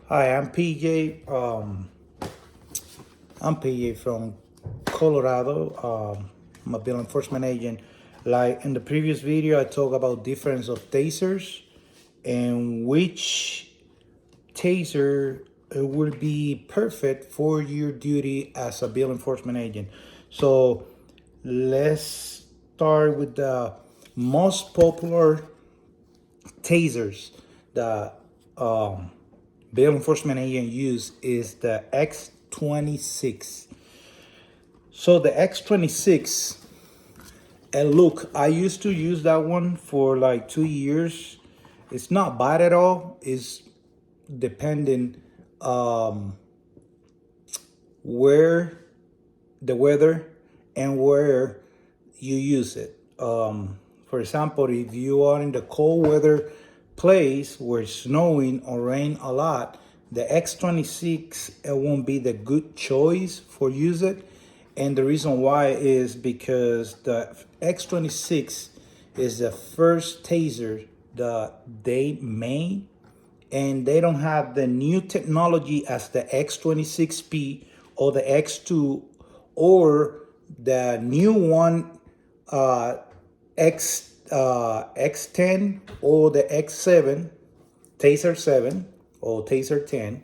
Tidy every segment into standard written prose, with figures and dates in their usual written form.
Hi, I'm PJ. I'm PJ from Colorado. I'm a bill enforcement agent. Like in the previous video, I talked about difference of tasers and which taser would be perfect for your duty as a bill enforcement agent. So let's start with the most popular tasers that bail enforcement agent use is the X26. So the X26, and look, I used to use that one for like 2 years. It's not bad at all. It's depending where the weather and where you use it. For example, if you are in the cold weather place where it's snowing or rain a lot, the X26 won't be the good choice for use it. And the reason why is because the X26 is the first taser that they made, and they don't have the new technology as the X26P or the X2 or the new one, X10 or the X7, Taser 7 or Taser 10,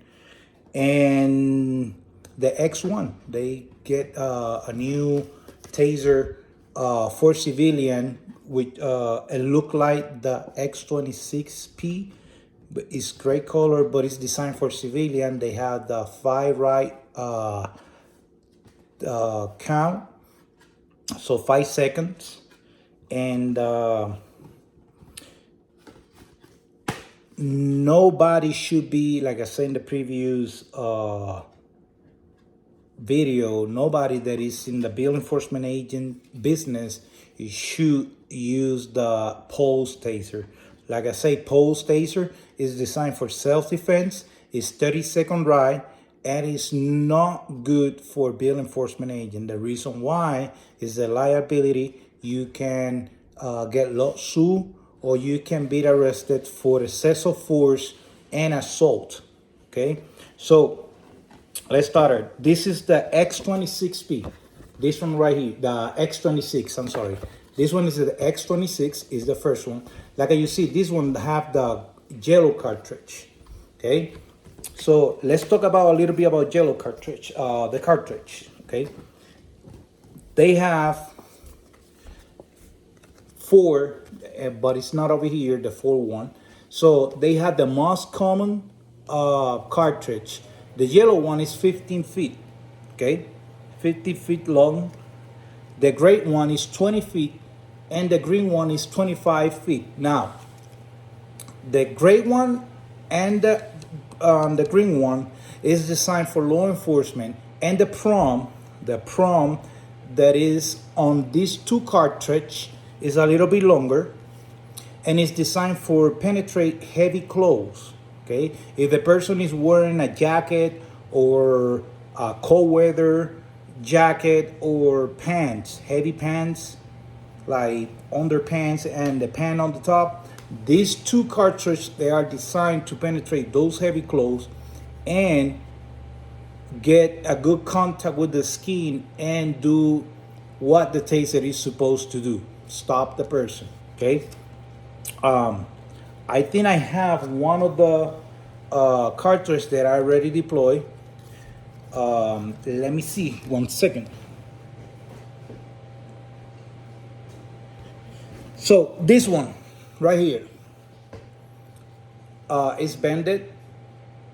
and the X1. They get a new taser for civilian, which it look like the X26P, but it's gray color, but it's designed for civilian. They have the 5 right count, so 5 seconds, and nobody should be, like I said in the previous video, nobody that is in the bill enforcement agent business should use the pulse taser. Like I say, pulse taser is designed for self-defense. It's 30-second ride, and it's not good for bill enforcement agent. The reason why is the liability. You can get lawsuit, or you can be arrested for excessive force and assault. Okay, so let's start it. This is the X26P. This one right here, the X26. I'm sorry. This one is the X26. Is the first one. Like you see, this one have the yellow cartridge. Okay, so let's talk about a little bit about yellow cartridge. The cartridge. Okay, they have four, but it's not over here. The four one. So they have the most common cartridge. The yellow one is 15 feet, okay? 50 feet long. The gray one is 20 feet, and the green one is 25 feet. Now, the gray one and the green one is designed for law enforcement, and the prom that is on these two cartridge is a little bit longer, and it's designed for penetrate heavy clothes. Okay, if the person is wearing a jacket or a cold weather jacket or pants, heavy pants like underpants and the pant on the top, these two cartridges, they are designed to penetrate those heavy clothes and get a good contact with the skin and do what the taser is supposed to do: stop the person. Okay. I think I have one of the cartridges that I already deployed. Let me see, 1 second. So this one right here is bended,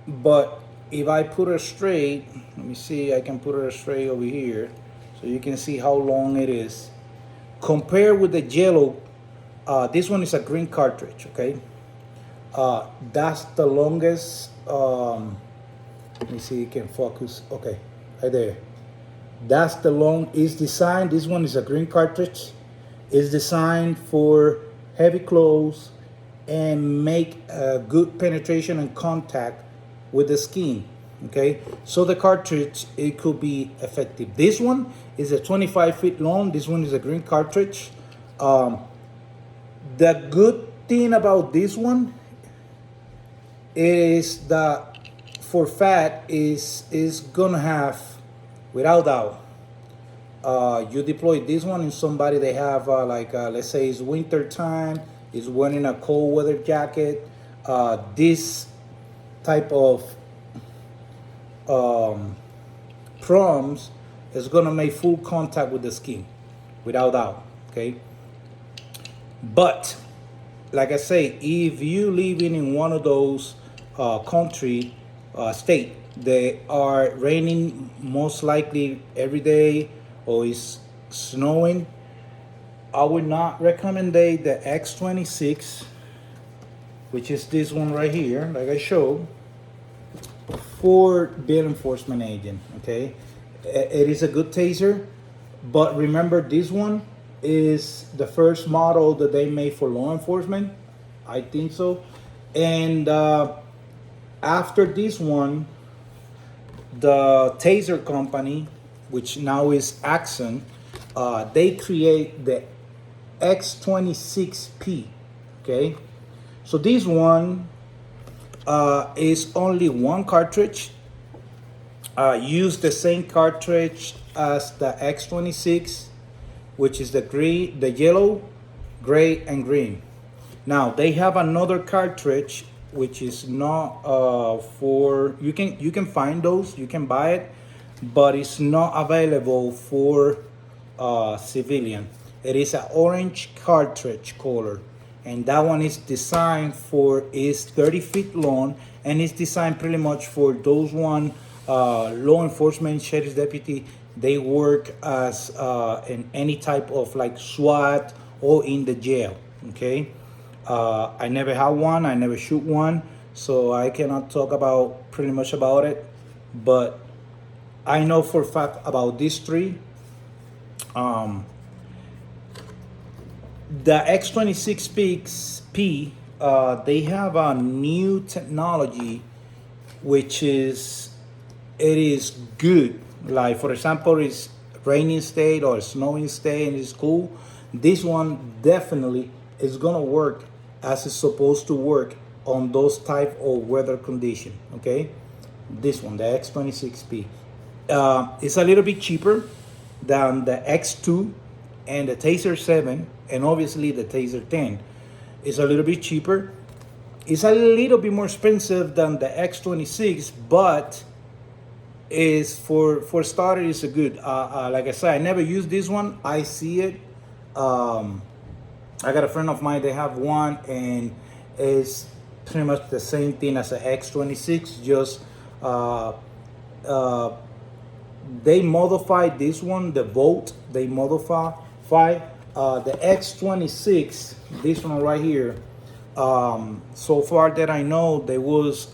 but if I put it straight, let me see, I can put it straight over here so you can see how long it is. Compared with the yellow, this one is a green cartridge, okay? That's the longest. Let me see, you can focus. Okay, right there. That's the long. Is designed. This one is a green cartridge. It's designed for heavy clothes and make a good penetration and contact with the skin. Okay, so the cartridge, it could be effective. This one is a 25 feet long. This one is a green cartridge. The good thing about this one is that for fat is gonna have, without doubt, you deploy this one in somebody they have let's say it's winter time, is wearing a cold weather jacket. This type of proms is gonna make full contact with the skin, without doubt. Okay, but like I say, if you living in one of those country state they are raining most likely every day, or is snowing, I would not recommend the X26, which is this one right here, like I showed, for bill enforcement agent. Okay, it is a good taser, but remember this one is the first model that they made for law enforcement, I think so. And after this one, the taser company, which now is Axon, they create the X26P. Okay, so this one is only one cartridge. Use the same cartridge as the X26, which is the green, the yellow, gray, and green. Now they have another cartridge which is not for, you can find those, you can buy it, but it's not available for civilian. It is an orange cartridge color, and that one is designed for, is 30 feet long, and it's designed pretty much for those one law enforcement, sheriff's deputy. They work as in any type of like SWAT or in the jail. Okay, I never had one, I never shoot one, so I cannot talk about pretty much about it, but I know for a fact about these three. The X26P, they have a new technology, which is, it is good. Like for example, it's raining state or snowing state and it's cool. This one definitely is gonna work as it's supposed to work on those type of weather condition. Okay, this one, the X26P, it's a little bit cheaper than the X2 and the Taser 7, and obviously the Taser 10. It's a little bit cheaper. It's a little bit more expensive than the X26, but is for starters, it's a good. Like I said, I never used this one. I see it. I got a friend of mine. They have one, and it's pretty much the same thing as the X26. Just they modified this one, the Volt. They modify the X26. This one right here. So far that I know, there was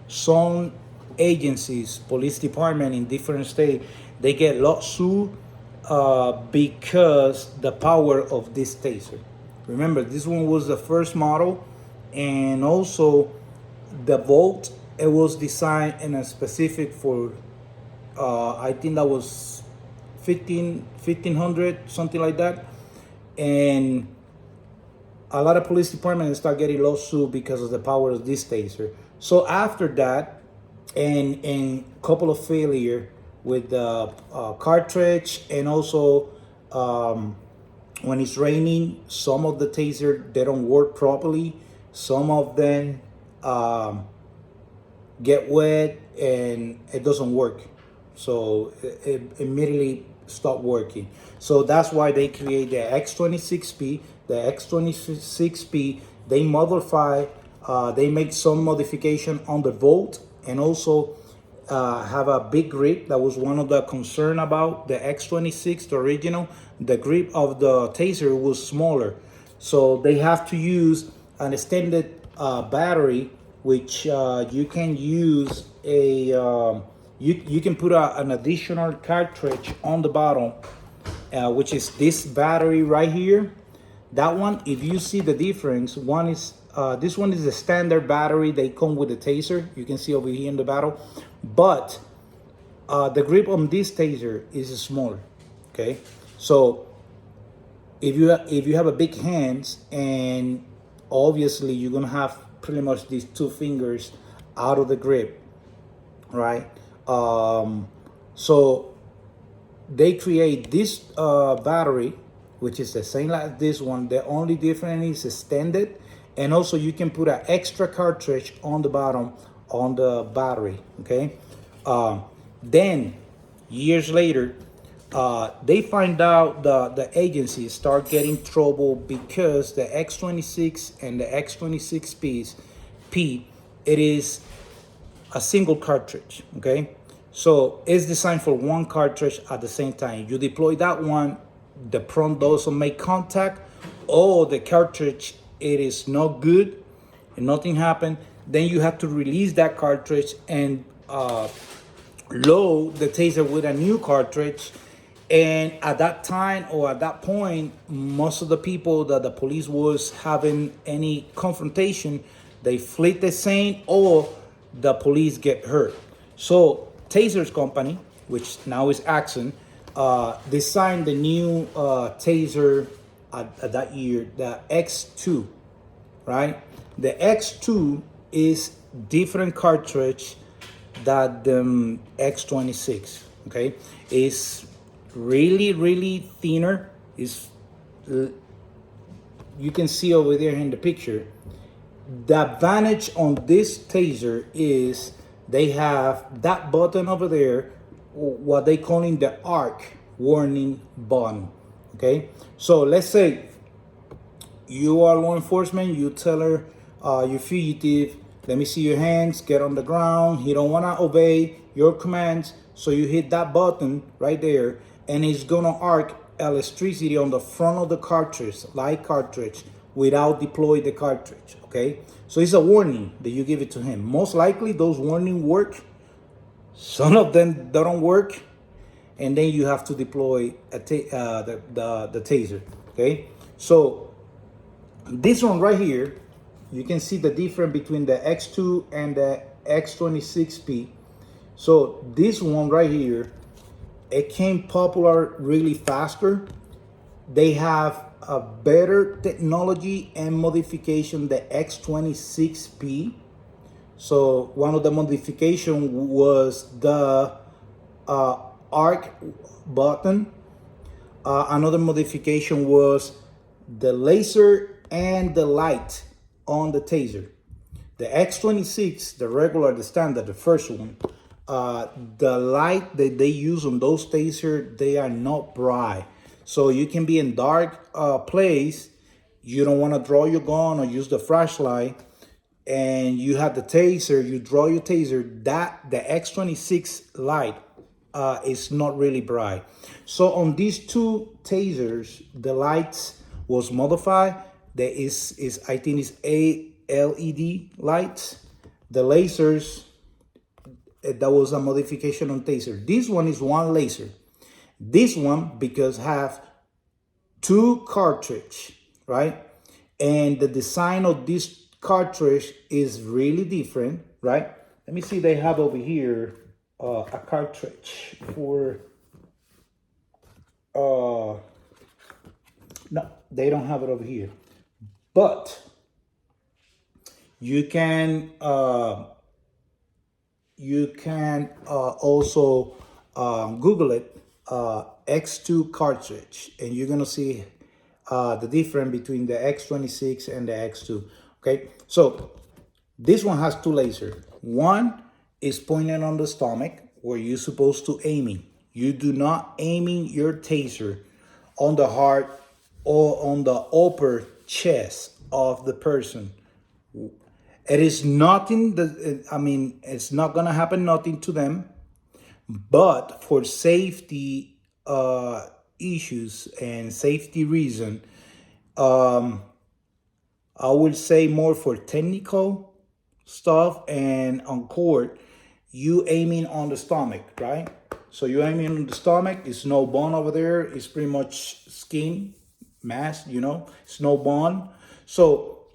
some agencies, police department in different states, they get lawsuit because the power of this taser. Remember, this one was the first model, and also the Volt, it was designed in a specific for I think that was 1500, something like that, and a lot of police departments start getting lawsuit because of the power of this taser. So after that, and couple of failure with the cartridge, and also when it's raining, some of the taser, they don't work properly. Some of them get wet and it doesn't work, so it immediately stopped working. So that's why they create the X26P. The X26P, they modify, they make some modification on the Volt, and also have a big grip. That was one of the concern about the X26, the original. The grip of the taser was smaller, so they have to use an extended battery, which you can use a you can put an additional cartridge on the bottom, which is this battery right here. That one, if you see the difference, one is this one is a standard battery. They come with the taser. You can see over here in the battle, but the grip on this taser is smaller. Okay, so if you have a big hands, and obviously you're gonna have pretty much these two fingers out of the grip, right? So they create this battery, which is the same like this one. The only difference is extended, and also you can put an extra cartridge on the bottom on the battery. Okay, then years later, they find out the agencies start getting trouble because the X26 and the X26P, it is a single cartridge. Okay, so it's designed for one cartridge at the same time. You deploy that one, the prompt doesn't make contact, or the cartridge it is not good and nothing happened. Then you have to release that cartridge and load the taser with a new cartridge. And at that time or at that point, most of the people that the police was having any confrontation, they fled the scene or the police get hurt. So Taser's company, which now is Axon, designed the new taser at that year, the X2, right? The X2 is different cartridge that the X26, okay? Is really thinner. Is you can see over there in the picture. The advantage on this taser is they have that button over there, what they calling the arc warning button. Okay, so let's say you are law enforcement, you tell her, you fugitive, let me see your hands, get on the ground. He don't want to obey your commands. So you hit that button right there and it's going to arc electricity on the front of the cartridge, light cartridge, without deploy the cartridge. Okay. So it's a warning that you give it to him. Most likely those warning work. Some of them don't work. And then you have to deploy the taser. Okay. So this one right here, you can see the difference between the X2 and the X26P. So this one right here, it came popular really faster. They have a better technology and modification, the X26P. So one of the modification was the arc button. Another modification was the laser and the light on the taser. The X26, the regular, the standard, the first one, the light that they use on those tasers, they are not bright. So you can be in dark place, you don't want to draw your gun or use the flashlight, and you have the taser, you draw your taser, that the X26 light is not really bright. So on these two tasers, the lights was modified. There is I think it's a LED lights. The lasers, that was a modification on taser. This one is one laser. This one, because have two cartridge, right? And the design of this cartridge is really different, right? Let me see, they have over here a cartridge for, no, they don't have it over here. But you can also Google it, X2 cartridge, and you're gonna see the difference between the X26 and the X2. Okay, so this one has two lasers. One is pointed on the stomach where you're supposed to aiming. You do not aiming your taser on the heart or on the upper chest of the person. It is nothing that, I mean, it's not gonna happen nothing to them, but for safety issues and safety reason, I would say more for technical stuff and on court, you aiming on the stomach, right? So you aiming on the stomach, it's no bone over there, it's pretty much skin, mass, it's no bone. So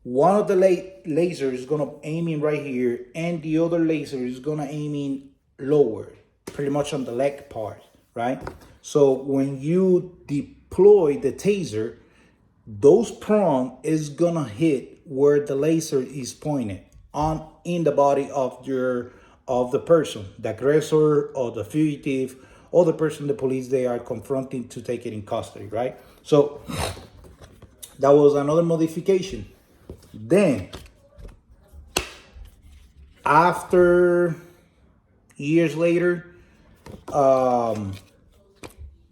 one of the laser is gonna aiming right here, and the other laser is gonna aiming lower, pretty much on the leg part, right? So when you deploy the taser, those prong is gonna hit where the laser is pointed on in the body of your of the person, the aggressor or the fugitive, or the person the police they are confronting to take it in custody, right? So that was another modification. Then, after years later,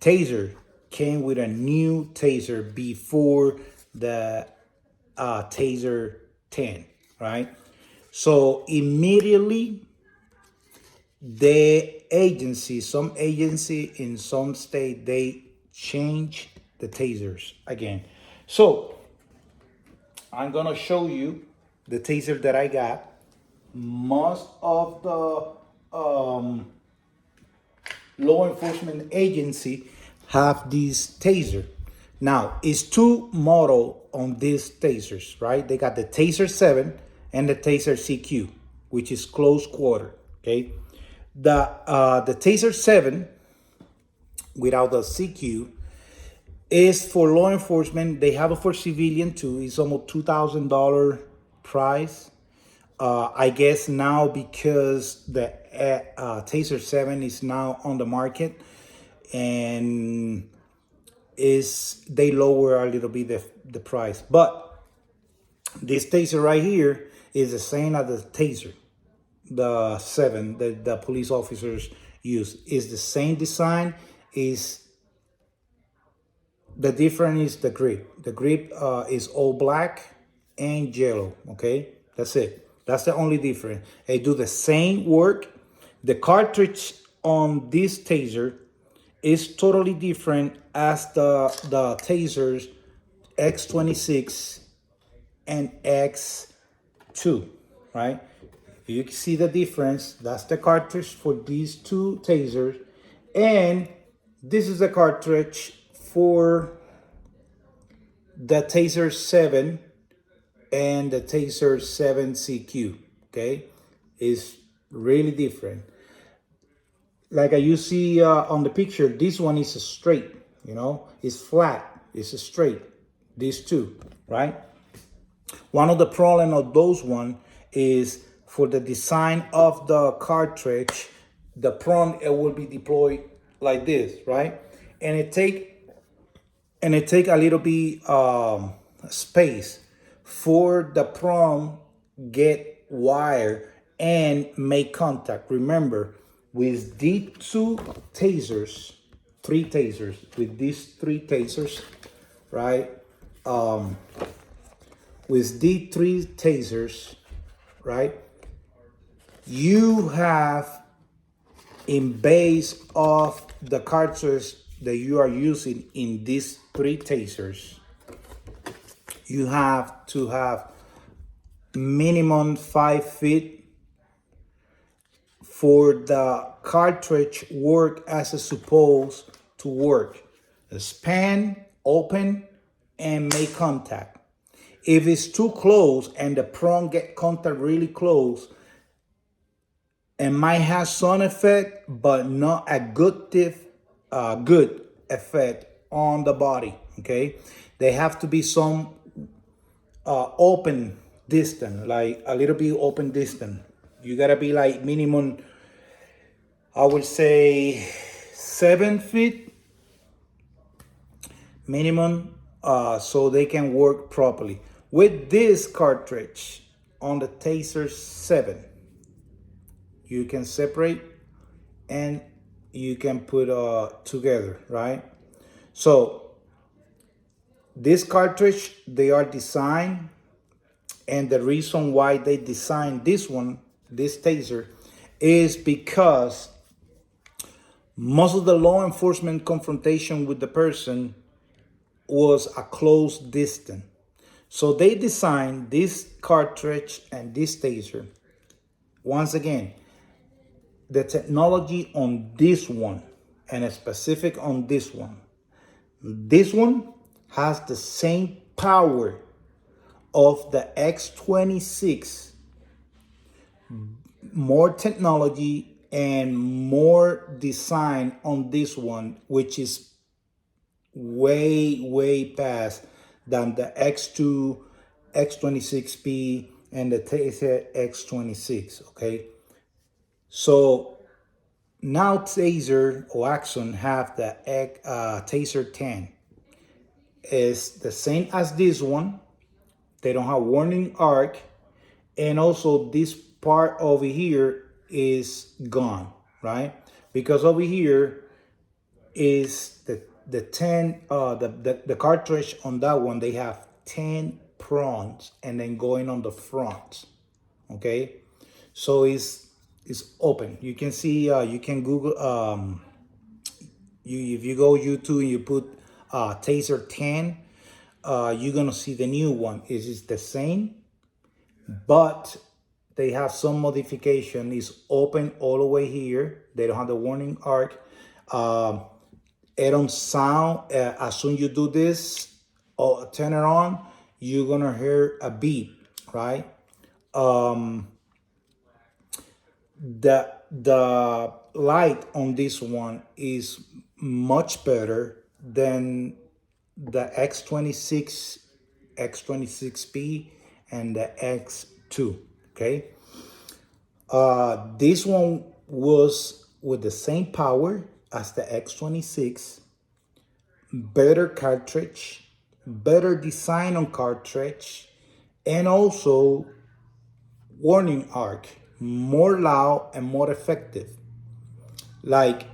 taser came with a new taser before the taser 10, right? So immediately some agency in some state, they change the tasers again. So I'm gonna show you the taser that I got. Most of the law enforcement agency have this taser. Now, it's two model on these tasers, right? They got the Taser 7 and the Taser CQ, which is close quarter, okay? The Taser 7 without the CQ is for law enforcement. They have it for civilian too. It's almost $2,000 price. I guess now because the Taser 7 is now on the market, and is they lower a little bit the price. But this taser right here is the same as the taser, the 7 that the police officers use. Is the same design. Is the difference is the grip. The grip is all black and yellow. Okay, that's it. That's the only difference. They do the same work. The cartridge on this taser is totally different as the tasers X26 and X2, right? You can see the difference. That's the cartridge for these two tasers, and this is the cartridge for the Taser 7 and the Taser 7 CQ, okay? Is really different. Like you see on the picture, this one is straight, it's flat, it's straight. These two, right? One of the problem of those one is for the design of the cartridge, the prong it will be deployed like this, right? And it take a little bit space for the prong get wire and make contact. Remember, with these two tasers, with these three tasers, right? With these three tasers, right? You have, in base of the cartridge that you are using in these three tasers, you have to have minimum 5 feet for the cartridge work as it's supposed to work. Span, open, and make contact. If it's too close and the prong get contact really close, it might have some effect, but not a good effect on the body. Okay, they have to be some open distance, like a little bit open distance. You gotta be like minimum, I would say 7 feet minimum, so they can work properly. With this cartridge on the Taser 7, you can separate and you can put together, right? So this cartridge, they are designed, and the reason why they designed this one, this taser, is because most of the law enforcement confrontation with the person was a close distance. So they designed this cartridge and this taser. Once again, the technology on this one, and specific on this one has the same power of the X26, more technology and more design on this one, which is way past than the X2, X26P, and the Taser X26, okay? So now taser or Axon have the taser 10. It's the same as this one. They don't have warning arc, and also this part over here is gone, right? Because over here is the 10 the cartridge on that one. They have 10 prongs and then going on the front. Okay, so it's open. You can see, you can Google, if you go YouTube and you put taser 10, you're gonna see the new one. It is the same, but they have some modification. It's open all the way here. They don't have the warning arc. It don't sound, as soon you do this or turn it on, you're gonna hear a beep, right? The light on this one is much better than the X26, X26P, and the X2. Okay, this one was with the same power as the X26, better cartridge, better design on cartridge, and also warning arc, more loud and more effective. Like,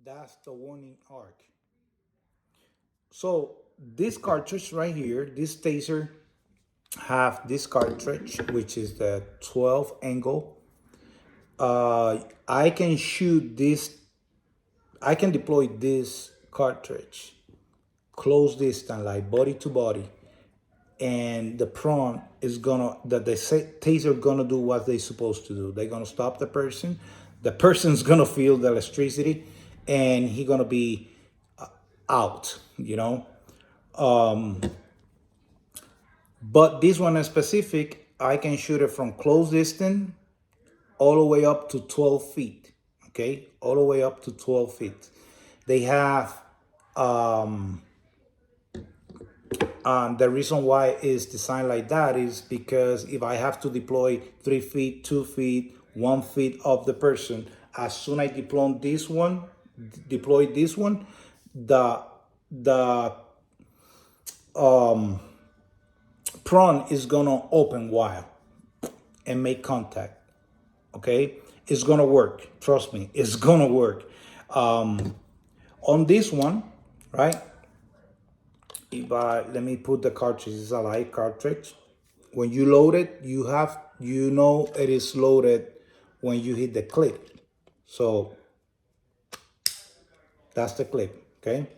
that's the warning arc. So this cartridge right here, this taser have this cartridge, which is the 12 angle. I can shoot this, I can deploy this cartridge close distance, like body to body, and the prong is gonna, the taser gonna do what they supposed to do. They're gonna stop the person's gonna feel the electricity, and he gonna be out, you know. But this one in specific, I can shoot it from close distance all the way up to 12 feet. Okay, all the way up to 12 feet. They have the reason why it's designed like that is because if I have to deploy 3 feet, 2 feet, 1 feet of the person, as soon as I deploy this one, the prong is gonna open wide and make contact. Okay, it's gonna work. Trust me, it's gonna work. On this one, right? If I let me put the cartridge. It's a light cartridge. When you load it, you know it is loaded when you hit the clip. So that's the clip. Okay.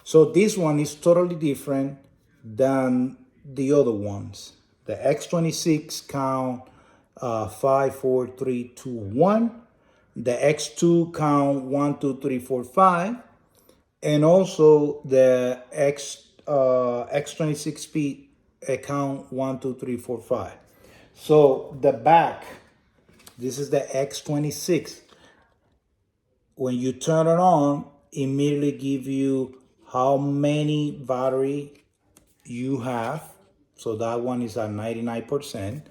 So this one is totally different than the other ones. The X26 count 5, 4, 3, 2, 1. The X2 count 1, 2, 3, 4, 5. And also the X26P count 1, 2, 3, 4, 5. So the back, this is the X26. When you turn it on, immediately give you how many battery you have. So that one is at 99%.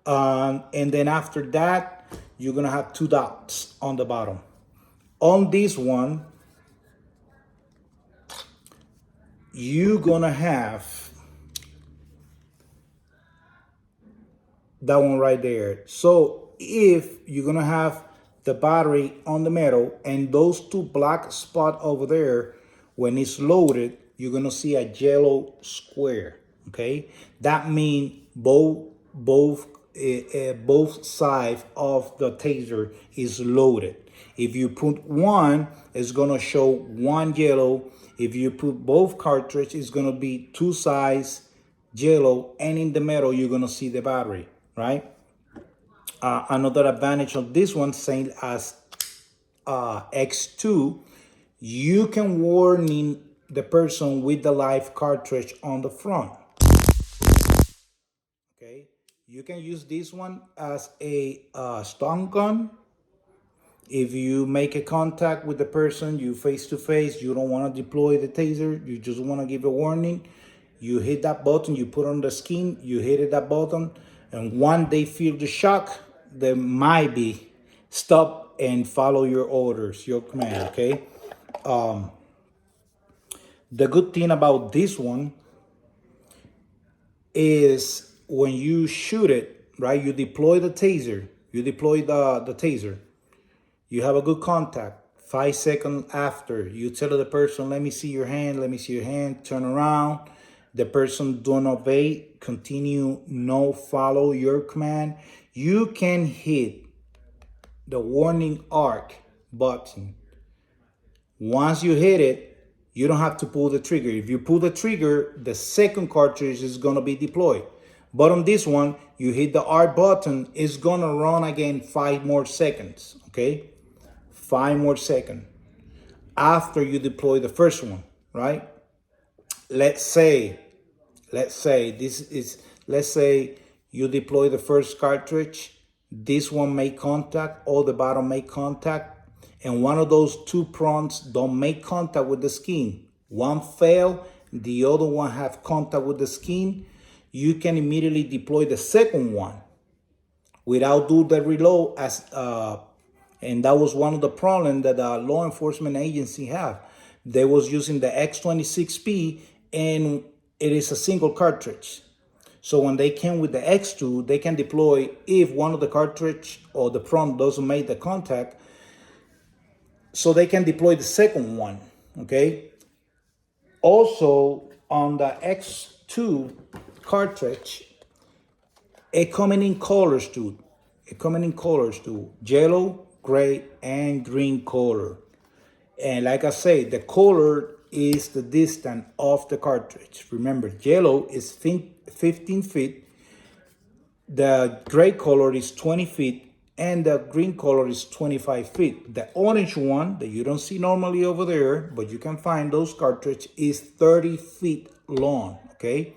And then after that, you're gonna have 2 dots on the bottom. On this one, you're gonna have that one right there. So if you're gonna have the battery on the metal and those 2 black spots over there, when it's loaded, you're gonna see a yellow square. Okay, that means both sides of the taser is loaded. If you put one, it's gonna show one yellow. If you put both cartridges, it's gonna be 2 sides yellow, and in the middle you're gonna see the battery, right? Another advantage of this one, same as X2, you can warning the person with the live cartridge on the front. Okay, you can use this one as a stun gun. If you make a contact with the person, you face to face, you don't want to deploy the taser, you just want to give a warning, you hit that button, you put on the skin, you hit that button, and when they feel the shock, there might be, stop and follow your orders, your command, okay? The good thing about this one is when you shoot it, right? You deploy the taser, the taser, you have a good contact. 5 seconds after, you tell the person, let me see your hand, let me see your hand, turn around. The person don't obey, continue, no follow your command. You can hit the warning arc button. Once you hit it, you don't have to pull the trigger. If you pull the trigger, the second cartridge is gonna be deployed. But on this one, you hit the R button, it's gonna run again 5 more seconds, okay? 5 more seconds after you deploy the first one, right? Let's say let's say you deploy the first cartridge, this one make contact, or the bottom make contact, and one of those two prongs don't make contact with the skin. One fail, the other one have contact with the skin. You can immediately deploy the second one without do the reload and that was one of the problems that the law enforcement agency have. They was using the X26P and it is a single cartridge. So when they came with the X2, they can deploy if one of the cartridge or the prong doesn't make the contact, so they can deploy the second one, okay? Also, on the X2 cartridge, it coming in colors too. Yellow, gray, and green color. And like I say, the color is the distance of the cartridge. Remember, yellow is 15 feet, the gray color is 20 feet, and the green color is 25 feet. The orange one that you don't see normally over there, but you can find those cartridge, is 30 feet long, okay?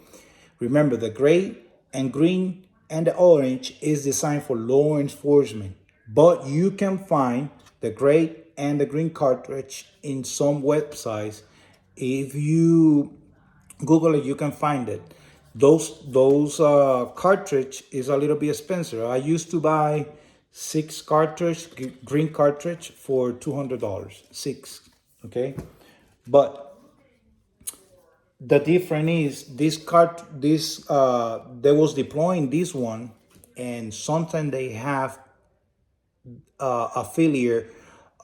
Remember, the gray and green and the orange is designed for law enforcement, but you can find the gray and the green cartridge in some websites. If you Google it, you can find it. Those cartridge is a little bit expensive. I used to buy 6 cartridge, green cartridge, for $200. 6, okay? But the difference is they was deploying this one, and sometimes they have a failure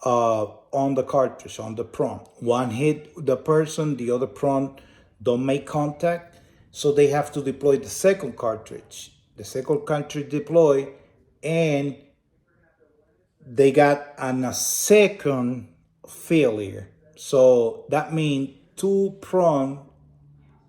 on the cartridge, on the prong. One hit the person, the other prong don't make contact, so they have to deploy the second cartridge. The second cartridge deploy, and they got a second failure. So that means 2 prong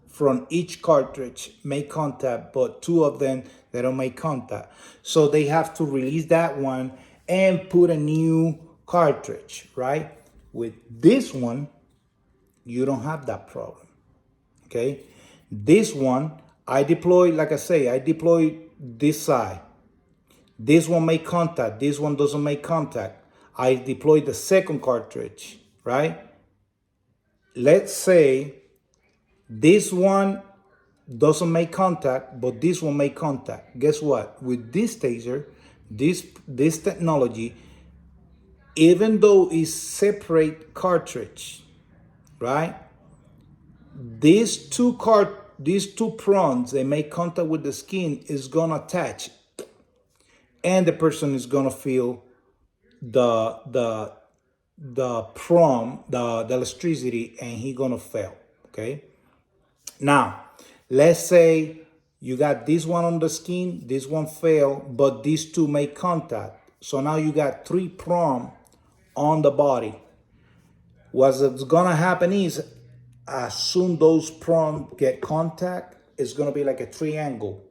from each cartridge make contact, but 2 of them, they don't make contact. So they have to release that one and put a new cartridge, right? With this one, you don't have that problem, okay? This one, I deploy, like I say, I deploy this side. This one make contact, this one doesn't make contact. I deploy the second cartridge, right? Let's say this one doesn't make contact, but this one make contact. Guess what? With this taser, this technology, even though it's separate cartridge, right? These two prongs, they make contact with the skin, is gonna attach, and the person is gonna feel the prong, the electricity, and he gonna fail. Okay. Now, let's say you got this one on the skin, this one fail, but these two make contact. So now you got 3 prongs on the body. What's gonna happen is, as soon those prongs get contact, it's gonna be like a triangle.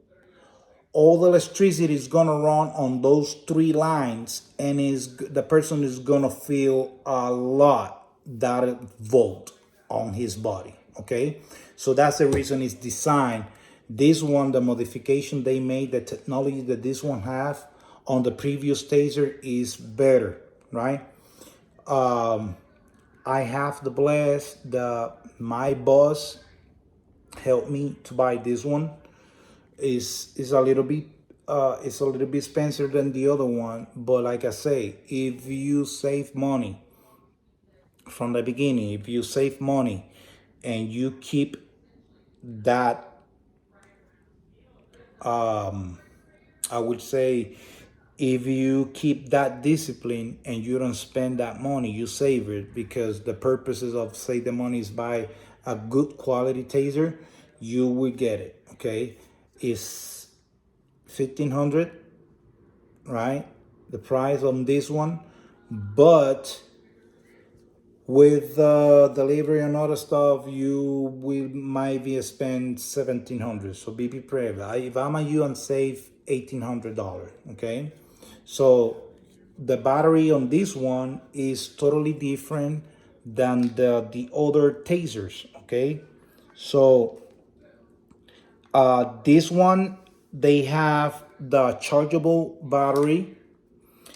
All the electricity is gonna run on those 3 lines, and the person is gonna feel a lot that volt on his body. Okay, so that's the reason it's designed. This one, the modification they made, the technology that this one have on the previous taser is better, right? I have the blast. My boss helped me to buy this one. Is a little bit it's a little bit expensive than the other one, but like I say, if you save money from the beginning, if you save money and you keep that, I would say, if you keep that discipline and you don't spend that money, you save it, because the purposes of save the money is buy a good quality taser, you will get it. Okay, it's 1,500, right? The price on this one, but with delivery and other stuff, you will might be spend 1,700. So be prepared. If I'm a you, and save $1,800. Okay, so the battery on this one is totally different than the other tasers. Okay, so this one, they have the chargeable battery,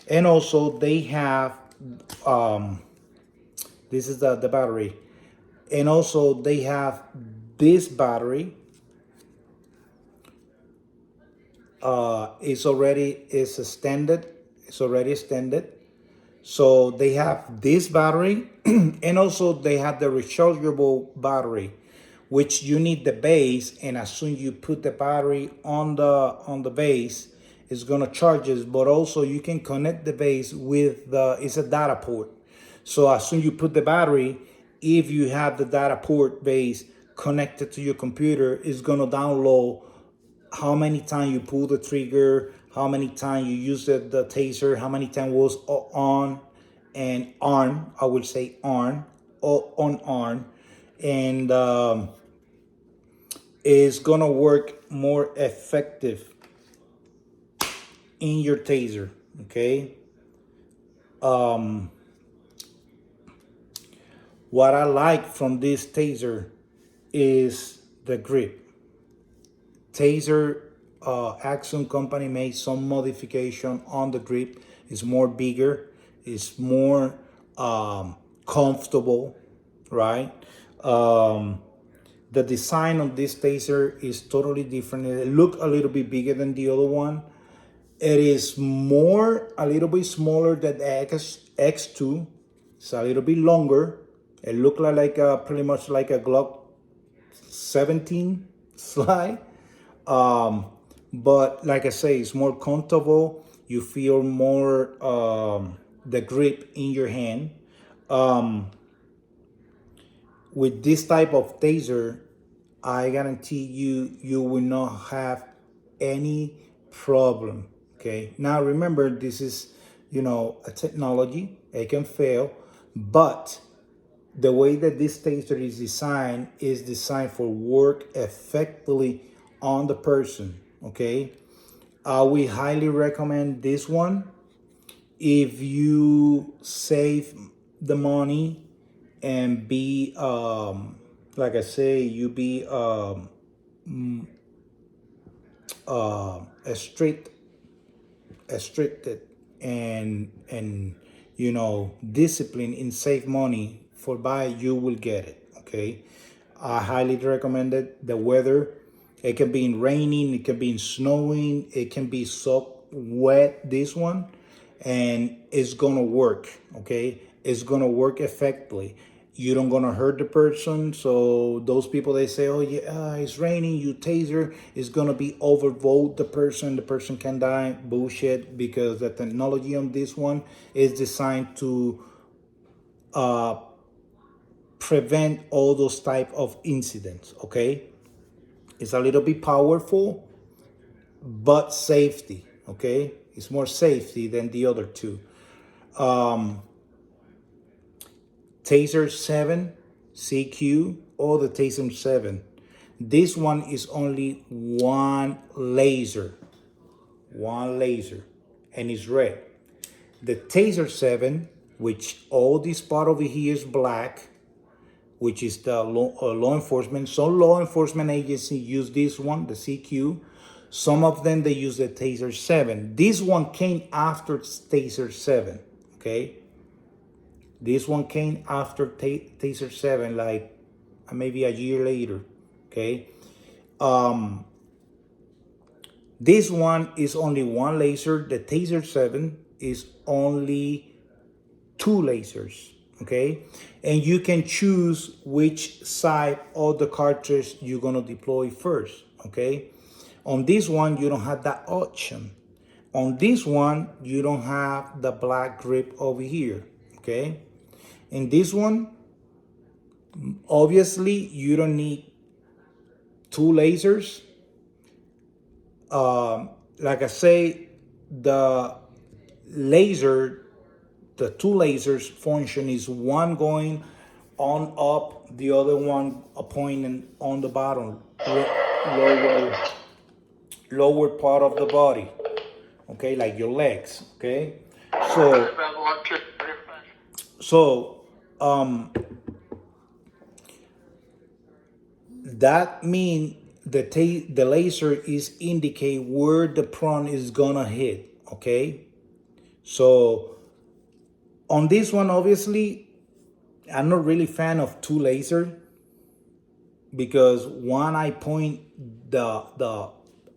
and also they have this is the battery, and also they have this battery. It's extended. It's already extended. So they have this battery, and also they have the rechargeable battery, which you need the base, and as soon you put the battery on the base, it's gonna charge it. But also you can connect the base with it's a data port. So as soon you put the battery, if you have the data port base connected to your computer, it's gonna download how many times you pull the trigger, how many times you use the taser, how many times was on and on. I would say on, and it's gonna work more effective in your taser. Okay. What I like from this taser is the grip. Taser Action Company made some modification on the grip. It's more bigger. It's more comfortable, right? The design of this taser is totally different. It looks a little bit bigger than the other one. It is a little bit smaller than the X2. It's a little bit longer. It looks pretty much like a Glock 17 slide. But like I say, it's more comfortable. You feel more the grip in your hand. With this type of taser, I guarantee you will not have any problem. Okay. Now remember, this is a technology. It can fail, but the way that this taser is designed for work effectively on the person. Okay, we highly recommend this one if you save the money and be like I say, you be a restricted and discipline in save money for buy, you will get it. Okay, I highly recommend it. The weather, it can be in raining, it can be in snowing, it can be so wet, this one, and it's gonna work. Okay, it's gonna work effectively. You don't gonna hurt the person. So those people, they say, oh yeah, it's raining, you taser, is gonna be overvote the person can die. Bullshit, because the technology on this one is designed to prevent all those type of incidents. Okay, it's a little bit powerful, but safety. Okay, it's more safety than the other two. Taser 7 CQ or the Taser 7. This one is only one laser, and it's red. The Taser 7, which all this part over here is black, which is the law enforcement. Some law enforcement agency use this one, the CQ. Some of them, they use the Taser 7. This one came after Taser 7, okay? This one came after Taser 7, like maybe a year later, okay? This one is only one laser. The Taser 7 is only two lasers, okay? And you can choose which side of the cartridge you're gonna deploy first, okay? On this one, you don't have that option. On this one, you don't have the black grip over here, okay? In this one, obviously, you don't need two lasers. Like I say, the laser, the two lasers function is one going on up, the other one pointing on the bottom, lower, lower part of the body, okay, like your legs, okay. So, so that means the laser is indicate where the prong is gonna hit, okay. So on this one, obviously, I'm not really fan of two laser because one I point the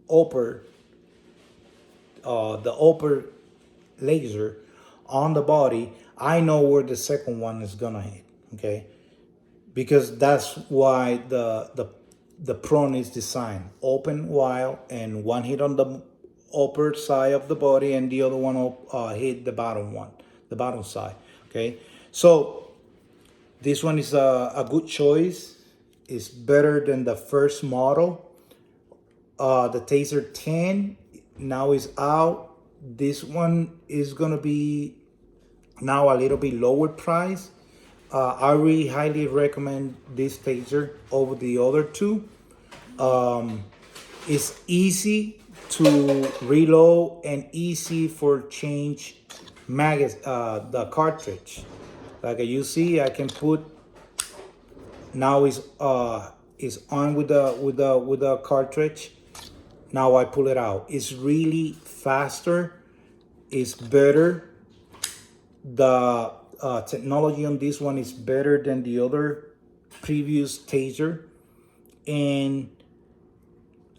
upper the upper laser on the body, I know where the second one is gonna hit, okay? Because that's why the prone is designed open wide, and one hit on the upper side of the body and the other one hit the bottom one, the bottom side, okay? So this one is a good choice. It's better than the first model. The Taser 10 now is out. This one is gonna be now a little bit lower price. I really highly recommend this Taser over the other two. It's easy to reload and easy for change the cartridge. Like you see, I can put now is on with the cartridge. Now I pull it out. It's really faster. It's better. The technology on this one is better than the other previous Taser, and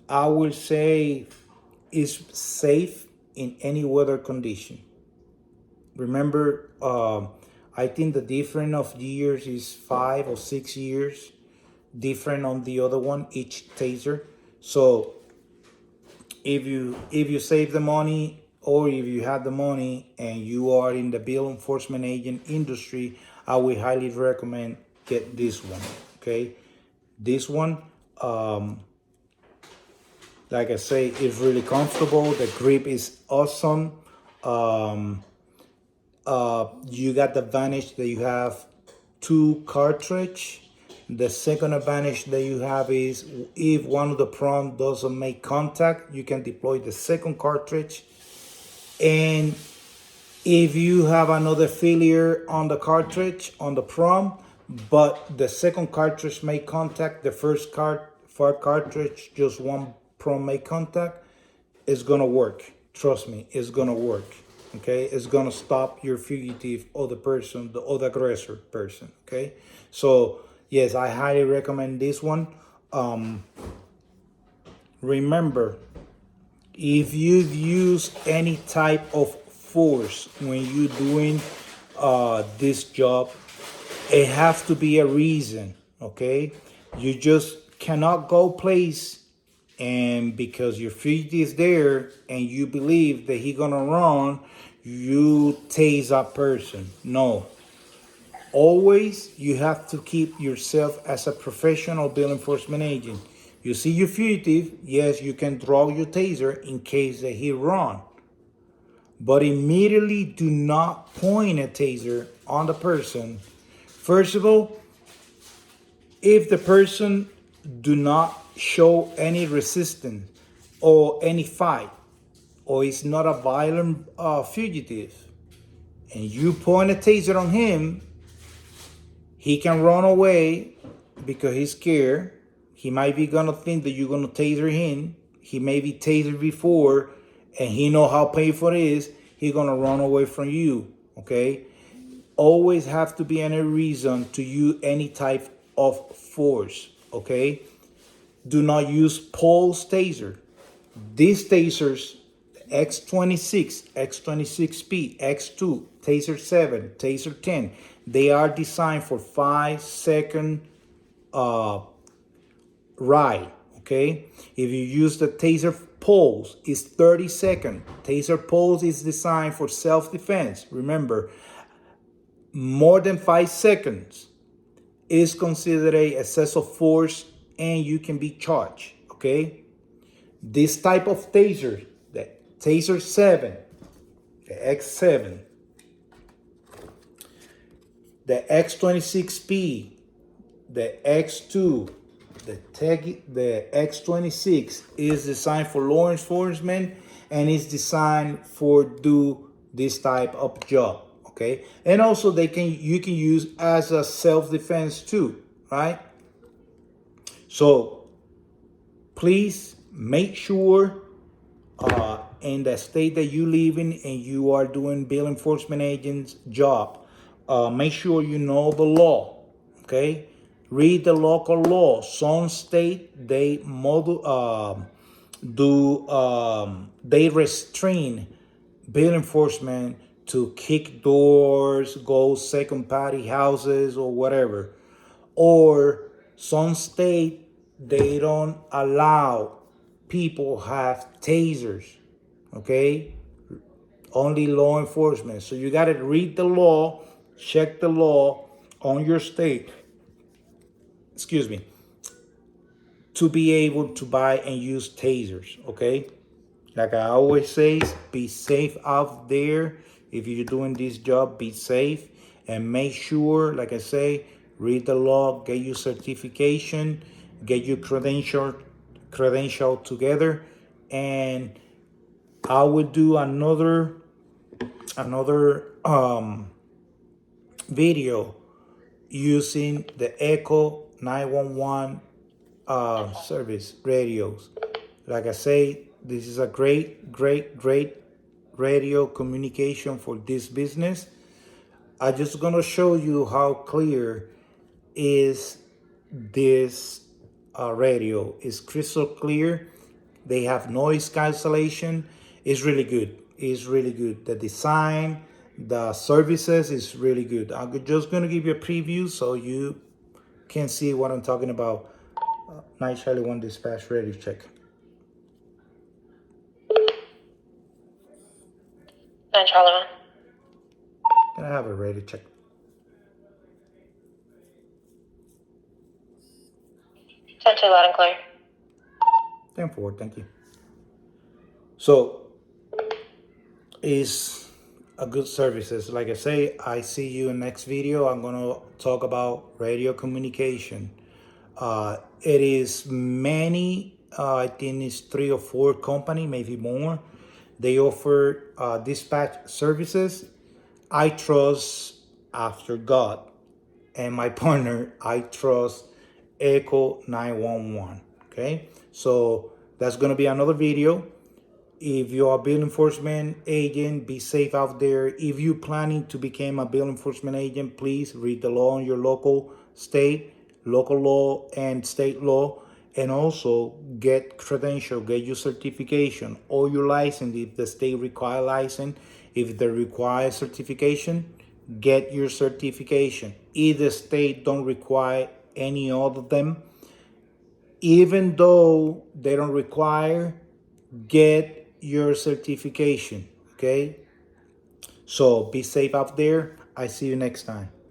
I will say it's safe in any weather condition. Remember, I think the difference of years is 5 or 6 years different on the other one, each Taser. So if you save the money, or if you have the money and you are in the bill enforcement agent industry, I would highly recommend get this one. Okay, this one, like I say, is really comfortable. The grip is awesome. You got the advantage that you have two cartridge. The second advantage that you have is if one of the prong doesn't make contact, you can deploy the second cartridge. And if you have another failure on the cartridge, on the prong, but the second cartridge make contact, the first cartridge, just one prong make contact, it's gonna work. Trust me, it's gonna work. Okay, it's gonna stop your fugitive or the person, the other aggressor person. Okay, so yes, I highly recommend this one. Remember, if you've used any type of force when you're doing this job, it has to be a reason. Okay, you just cannot go place and because your feet is there and you believe that he gonna run, you tase that person. No, always you have to keep yourself as a professional bill enforcement agent. You see your fugitive, yes, you can draw your taser in case that he run, but immediately do not point a taser on the person. First of all, if the person do not show any resistance or any fight, or is not a violent fugitive, and you point a taser on him, he can run away because he's scared. He might be gonna think that you're gonna taser him. He may be tasered before, and he know how painful it is. He's gonna run away from you. Okay. Always have to be any reason to use any type of force. Okay. Do not use pulse taser. These tasers, X26, X26P, X2, Taser 7, Taser 10, they are designed for 5 second uh, ride. Okay, if you use the taser pulse, it's 30 seconds. Taser pulse is designed for self-defense. Remember, more than 5 seconds is considered a excessive force and you can be charged. Okay, this type of taser, the taser 7, the X7, the X26P, the X2, the X26 is designed for law enforcement and is designed for do this type of job. Okay, and also you can use as a self-defense too, right? So please make sure in the state that you live in and you are doing bill enforcement agent's job, make sure you know the law. Okay, read the local law. Some state they they restrain bill enforcement to kick doors, go second party houses or whatever. Or some state they don't allow people have tasers. Okay, only law enforcement. So you got to read the law, check the law on your state, excuse me, to be able to buy and use tasers. Okay, like I always say, be safe out there. If you're doing this job, be safe and make sure, like I say, read the law, get your certification, get your credential together, and I will do another video using the Echo 911 service radios. Like I say, this is a great radio communication for this business. I'm just gonna show you how clear is this radio. It's crystal clear. They have noise cancellation. It's really good. It's really good. The design, the services is really good. I'm just gonna give you a preview so you can see what I'm talking about. Night Charlie 1 dispatch, ready, check. Night Charlie 1. Can I have it ready, check? 10-2 loud and clear. 10-4, thank you. So, is a good services. Like I say, I see you in next video. I'm gonna talk about radio communication. It is many, I think it's 3 or 4 company, maybe more. They offer dispatch services. I trust after God and my partner, I trust Echo 911. Okay, so that's gonna be another video. If you're a bill enforcement agent, be safe out there. If you're planning to become a bill enforcement agent, please read the law in your local state, local law and state law, and also get credential, get your certification or your license if the state require license. If they require certification, get your certification. If the state don't require any of them, even though they don't require, get your certification. Okay, so be safe out there. I see you next time.